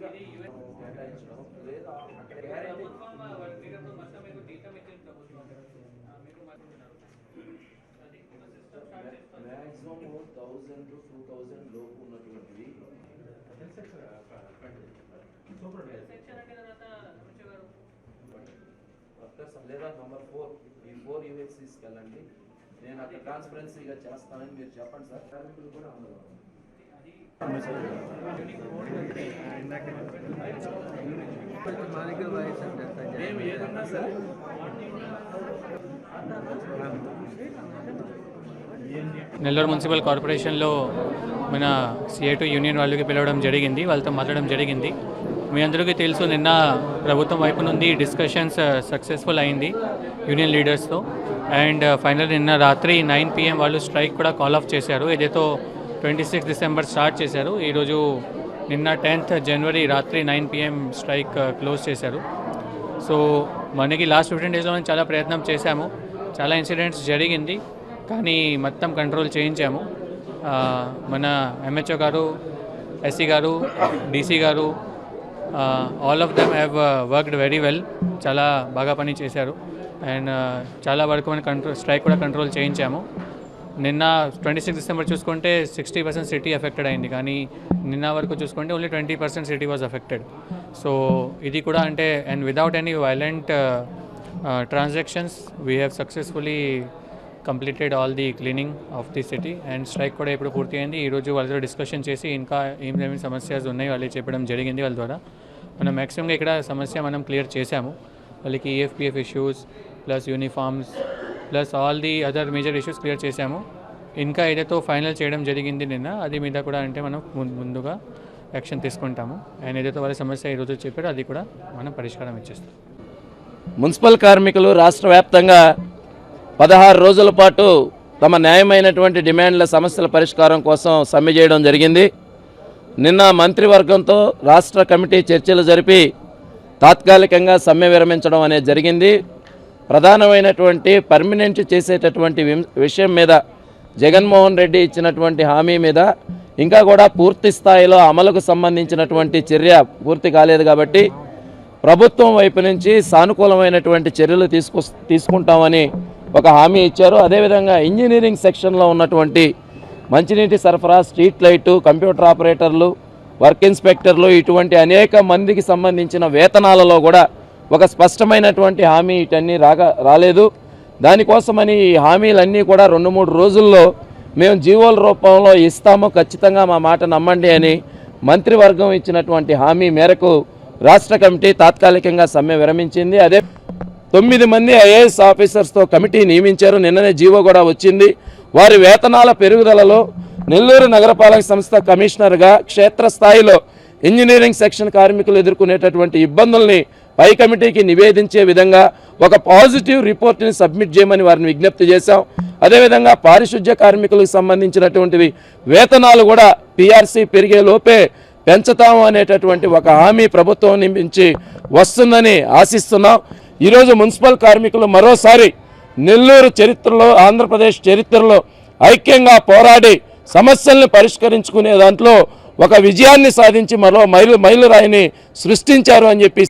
Maximum 1000 to 2000 లోపు ఉన్నటువంటివి లేదా నంబర్ 4 ఈ 4 యూఎస్సీస్కి వెళ్ళండి. నేను అక్కడ ట్రాన్స్పరెన్సీగా చేస్తానని మీరు చెప్పండి సార్. కార్మికులు కూడా అందరూ మేము ఏదన్నా సరే నెల్లూరు మున్సిపల్ కార్పొరేషన్లో మన CI2 యూనియన్ వాళ్ళకి పిలవడం జరిగింది, వాళ్ళతో మాట్లాడడం జరిగింది. మీ అందరికీ తెలుసు, నిన్న ప్రభుత్వం వైపు నుండి డిస్కషన్స్ సక్సెస్ఫుల్ అయింది యూనియన్ లీడర్స్తో. అండ్ ఫైనల్ నిన్న రాత్రి 9 PM వాళ్ళు స్ట్రైక్ కూడా కాల్ ఆఫ్ చేశారు. ఏదైతే 26 డిసెంబర్ స్టార్ట్ చేశారు, ఈరోజు నిన్న 10th జనవరి రాత్రి 9 PM స్ట్రైక్ క్లోజ్ చేశారు. సో మనకి లాస్ట్ 15 డేస్లో మనం చాలా ప్రయత్నం చేశాము, చాలా ఇన్సిడెంట్స్ జరిగింది, కానీ మొత్తం కంట్రోల్ చేయించాము. మన MHO గారు, SC గారు, DC గారు, all of them have worked very well, చాలా బాగా పని చేశారు. అండ్ చాలా వరకు మన స్ట్రైక్ కూడా కంట్రోల్ చేయించాము. నిన్న 26 డిసెంబర్ చూసుకుంటే 60% సిటీ ఎఫెక్టెడ్ అయింది, కానీ నిన్న వరకు చూసుకుంటే only 20% city was affected. So ఇది కూడా అంటే and without any violent transactions we have successfully completed all the cleaning of the city. And strike కూడా ఇప్పుడు పూర్తి అయింది. ఈరోజు వాళ్ళతో డిస్కషన్ చేసి ఇంకా ఏమేమి సమస్యలు ఉన్నాయి వాళ్ళు చెప్పడం జరిగింది. వాళ్ళ ద్వారా మనం మ్యాక్సిమంగా ఇక్కడ సమస్య మనం క్లియర్ చేశాము. వాళ్ళకి EFPF issues plus uniforms plus all the other major issues clear చేశాము. ఇంకా ఏదైతే ఫైనల్ చేయడం జరిగింది నిన్న, అది మీద కూడా అంటే మనం ముందుగా యాక్షన్ తీసుకుంటాము. అండ్ ఏదైతే వాళ్ళ సమస్య ఈరోజు చెప్పారో అది కూడా మనం పరిష్కారం ఇచ్చేస్తాం. మున్సిపల్ కార్మికులు రాష్ట్ర వ్యాప్తంగా 16 రోజుల పాటు తమ న్యాయమైనటువంటి డిమాండ్ల సమస్యల పరిష్కారం కోసం సమ్మె చేయడం జరిగింది. నిన్న మంత్రివర్గంతో రాష్ట్ర కమిటీ చర్చలు జరిపి తాత్కాలికంగా సమ్మె విరమించడం అనేది జరిగింది. ప్రధానమైనటువంటి పర్మనెంట్ చేసేటటువంటి విషయం మీద జగన్మోహన్ రెడ్డి ఇచ్చినటువంటి హామీ మీద ఇంకా కూడా పూర్తి స్థాయిలో అమలుకు సంబంధించినటువంటి చర్య పూర్తి కాలేదు కాబట్టి ప్రభుత్వం వైపు నుంచి సానుకూలమైనటువంటి చర్యలు తీసుకుంటామని ఒక హామీ ఇచ్చారు. అదేవిధంగా ఇంజనీరింగ్ సెక్షన్లో ఉన్నటువంటి మంచినీటి సరఫరా, స్ట్రీట్ లైటు, కంప్యూటర్ ఆపరేటర్లు, వర్క్ ఇన్స్పెక్టర్లు, ఇటువంటి అనేక మందికి సంబంధించిన వేతనాలలో కూడా ఒక స్పష్టమైనటువంటి హామీ ఇటన్నీ రాలేదు. దానికోసమని ఈ హామీలన్నీ కూడా 2-3 రోజుల్లో మేము జీవోల రూపంలో ఇస్తాము, ఖచ్చితంగా మా మాట నమ్మండి అని మంత్రివర్గం ఇచ్చినటువంటి హామీ మేరకు రాష్ట్ర కమిటీ తాత్కాలికంగా సమ్మె విరమించింది. అదే 9 మంది IAS ఆఫీసర్స్తో కమిటీ నియమించారు. నిన్ననే జీవో కూడా వచ్చింది. వారి వేతనాల పెరుగుదలలో నెల్లూరు నగరపాలక సంస్థ కమిషనర్గా క్షేత్రస్థాయిలో ఇంజనీరింగ్ సెక్షన్ కార్మికులు ఎదుర్కొనేటటువంటి ఇబ్బందుల్ని పై కమిటీకి నివేదించే విధంగా ఒక పాజిటివ్ రిపోర్ట్ని సబ్మిట్ చేయమని వారిని విజ్ఞప్తి చేశాం. అదేవిధంగా పారిశుధ్య కార్మికులకు సంబంధించినటువంటివి వేతనాలు కూడా PRC పెరిగే లోపే పెంచుతాము అనేటటువంటి ఒక హామీ ప్రభుత్వం నుంచి వస్తుందని ఆశిస్తున్నాం. ఈరోజు మున్సిపల్ కార్మికులు మరోసారి నెల్లూరు చరిత్రలో, ఆంధ్రప్రదేశ్ చరిత్రలో ఐక్యంగా పోరాడి సమస్యల్ని పరిష్కరించుకునే దాంట్లో ఒక విజయాన్ని సాధించి మరో మైలురాయిని సృష్టించారు అని చెప్పి